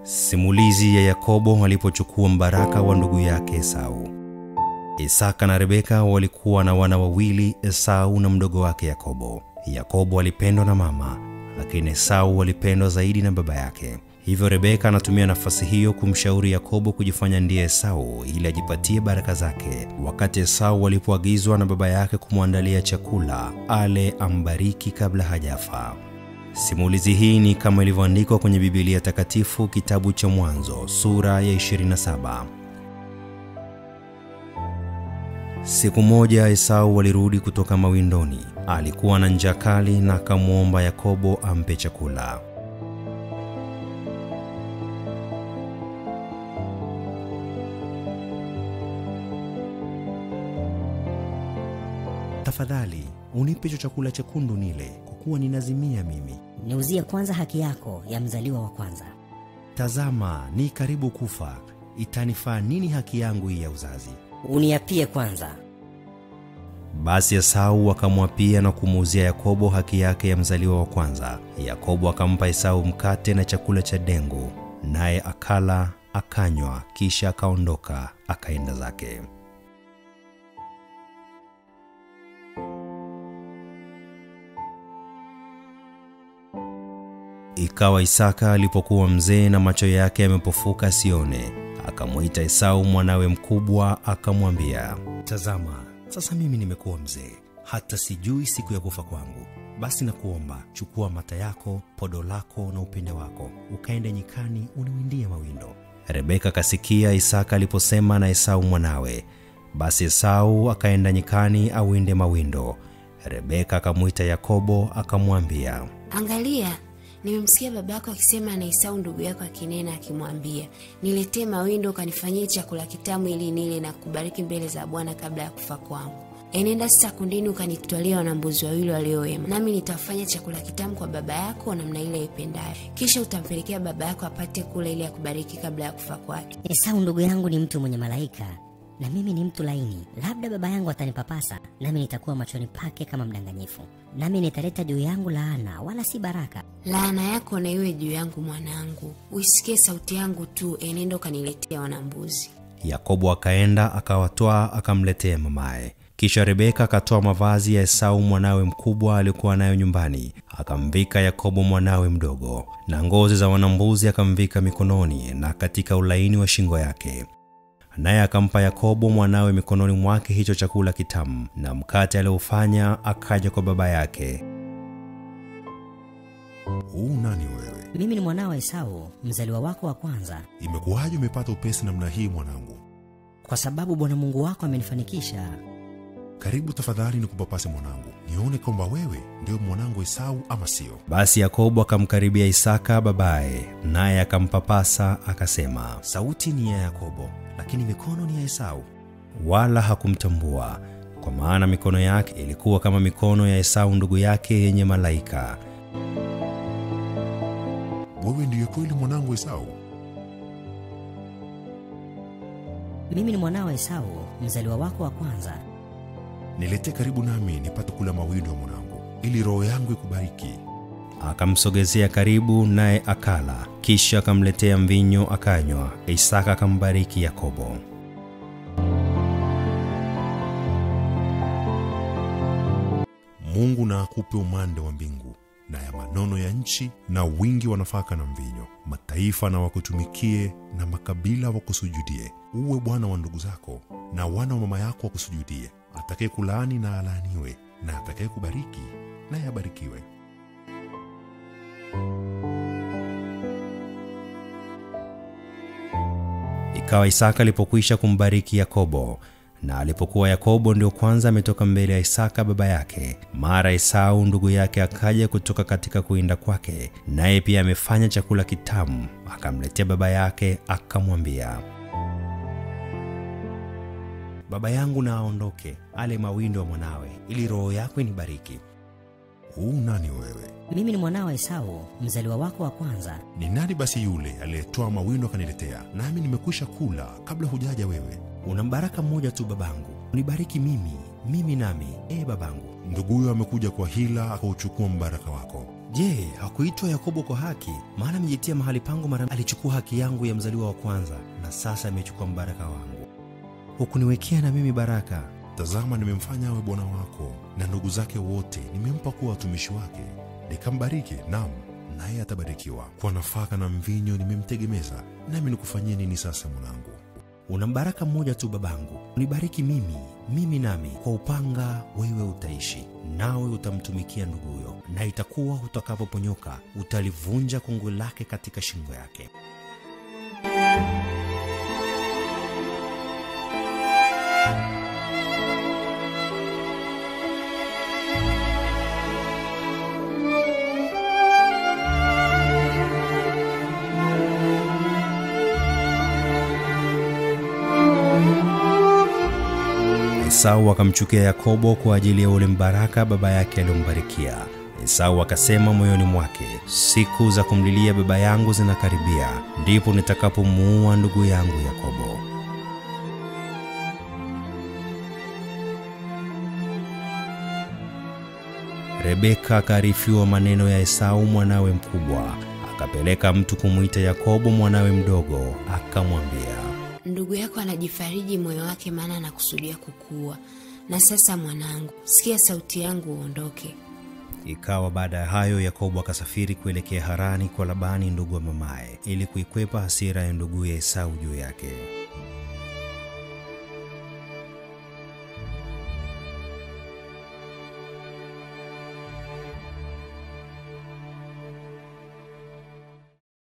Simulizi ya Yakobo alipochukua mbaraka wa ndugu yake Esau. Isaka na Rebeka walikuwa na wana wawili, Esau na mdogo wake Yakobo. Yakobo alipendwa na mama, lakini Esau alipendwa zaidi na baba yake. Hivyo Rebeka anatumia nafasi hiyo kumshauri Yakobo kujifanya ndiye Esau ili ajipatie baraka zake. Wakati Esau alipoagizwa na baba yake kumwandalia chakula ale ambariki kabla hajafa. Simulizi hii ni kama ilivyoandikwa kwenye Biblia Takatifu, kitabu cha Mwanzo sura ya 27. Siku moja Esau alirudi kutoka mawindoni. Alikuwa na njaa kali na akamwomba Yakobo ampe chakula. Tafadhali, unipe chakula chekundu nile, kwa kuwa ninazimia mimi. Niuzie kwanza haki yako ya mzaliwa wa kwanza. Tazama, ni karibu kufa. Itanifaa nini haki yangu hii ya uzazi? Uniapie kwanza. Basi Esau akamwapia na kumuuzia Yakobo haki yake ya mzaliwa wa kwanza. Yakobo akampa Esau mkate na chakula cha dengu, naye akala, akanywa, kisha akaondoka, akaenda zake. Ikawa Isaka alipokuwa mzee na macho yake yamepofuka sione, akamuita Esau mwanawe mkubwa, akamwambia, tazama, sasa mimi nimekuwa mzee, hata sijui siku ya kufa kwangu. Basi nakuomba, chukua mata yako, podo lako na upinde wako, ukaende nyikani uniwindie mawindo. Rebeka kasikia Isaka aliposema na Esau mwanawe. Basi Esau akaenda nyikani awinde mawindo. Rebeka akamuita Yakobo, akamwambia, angalia, nimemsikia babako akisema na Esau ndugu yako akinena akimwambia, niletee mawindo kanifanyie chakula kitamu ili nile na kubariki mbele za Bwana kabla ya kufa kwangu. Enenda sasa kundini ukanitwalia wanambuzi wawili waliowema, nami nitafanya chakula kitamu kwa baba yako namna ile ipendayo. Kisha utampelekea baba yako apate kula ili akubariki kabla ya kufa kwake. Esau ndugu yangu ni mtu mwenye malaika, na mimi ni mtu laini. Labda baba yangu atanipapasa, nami nitakuwa machoni pake kama mdanganyifu. Nami nitaleta juu yangu laana, wala si baraka. Laana yako na iwe juu yangu mwanangu. Uisikie sauti yangu tu, enenda ukaniletea wanambuzi. Yakobo akaenda akawatoa, akamletea mamaye. Kisha Rebeka akatoa mavazi ya Esau mwanawe mkubwa alikuwa nayo nyumbani, akamvika Yakobo mwanawe mdogo, na ngozi za wanambuzi akamvika mikononi na katika ulaini wa shingo yake. Naye akampa Yakobo mwanawe mikononi mwake hicho chakula kitamu na mkate aliofanya. Akaja kwa baba yake. Nani wewe? Mimi ni mwanao Esau, mzaliwa wako wa kwanza. Imekuwaje umepata upesi namna hii mwanangu? Kwa sababu Bwana Mungu wako amenifanikisha. Karibu tafadhali nikupapase mwanangu, nione kwamba wewe ndio mwanangu Esau ama sio. Basi Yakobo akamkaribia Isaka babaye, naye akampapasa, akasema, sauti ni ya Yakobo, lakini mikono ni ya Esau. Wala hakumtambua, kwa maana mikono yake ilikuwa kama mikono ya Esau ndugu yake yenye malaika. Wewe ndiye kweli mwanangu Esau? Mimi ni mwanao Esau, mzaliwa wako wa kwanza. Niletee karibu nami nipate kula mawindo ya mwanangu, ili roho yangu ikubariki. Akamsogezea karibu, naye akala, kisha akamletea mvinyo akanywa. Isaka akambariki Yakobo. Mungu na akupe umande wa mbingu na ya manono ya nchi na wingi wa nafaka na mvinyo. Mataifa na wakutumikie na makabila wakusujudie. Uwe bwana wa ndugu zako na wana wa mama yako wakusujudie. Atakaye kulaani na alaaniwe, na atakaye kubariki na yabarikiwe. Ikawa Isaka alipokwisha kumbariki Yakobo, na alipokuwa Yakobo ndio kwanza ametoka mbele ya Isaka baba yake, mara Esau ndugu yake akaja kutoka katika kuinda kwake, naye pia amefanya chakula kitamu, akamletea baba yake, akamwambia, baba yangu na aondoke, ale mawindo wa mwanawe, ili roho yako inibariki. Nani wewe? Mimi ni mwanao Esau, mzaliwa wako wa kwanza. Ni nani basi yule aliyetoa mawindo akaniletea, nami nimekwisha kula kabla hujaja wewe? Una baraka mmoja tu babangu, unibariki mimi nami, babangu. Nduguyo amekuja kwa hila akauchukua mbaraka wako. Je, hakuitwa Yakobo kwa haki? Maana amejitia mahali pangu mara alichukua haki yangu ya mzaliwa wa kwanza, na sasa amechukua mbaraka wangu. Hukuniwekea na mimi baraka. Tazama, nimemfanya awe bwana wako, na ndugu zake wote nimempa kuwa watumishi wake. Nikambariki, naam, naye atabarikiwa. Kwa nafaka na mvinyo nimemtegemeza, nami nikufanyie nini sasa mwanangu? Una mbaraka mmoja tu babangu. Unibariki mimi nami. Kwa upanga wewe utaishi, nawe utamtumikia nduguyo, na itakuwa utakapoponyoka utalivunja kongwe lake katika shingo yake. Esau akamchukia Yakobo kwa ajili ya ule mbaraka baba yake aliyombarikia. Esau akasema moyoni mwake, siku za kumlilia baba yangu zinakaribia, ndipo nitakapomuua ndugu yangu Yakobo. Rebeka akaarifiwa maneno ya Esau mwanawe mkubwa, akapeleka mtu kumuita Yakobo mwanawe mdogo, akamwambia, ndugu yako anajifariji moyo wake, maana anakusudia kukuua. Na sasa mwanangu, sikia sauti yangu uondoke. Ikawa baada ya hayo Yakobo akasafiri kuelekea Harani kwa Labani ndugu wa mamaye, ili kuikwepa hasira ya ndugu ya Esau juu yake.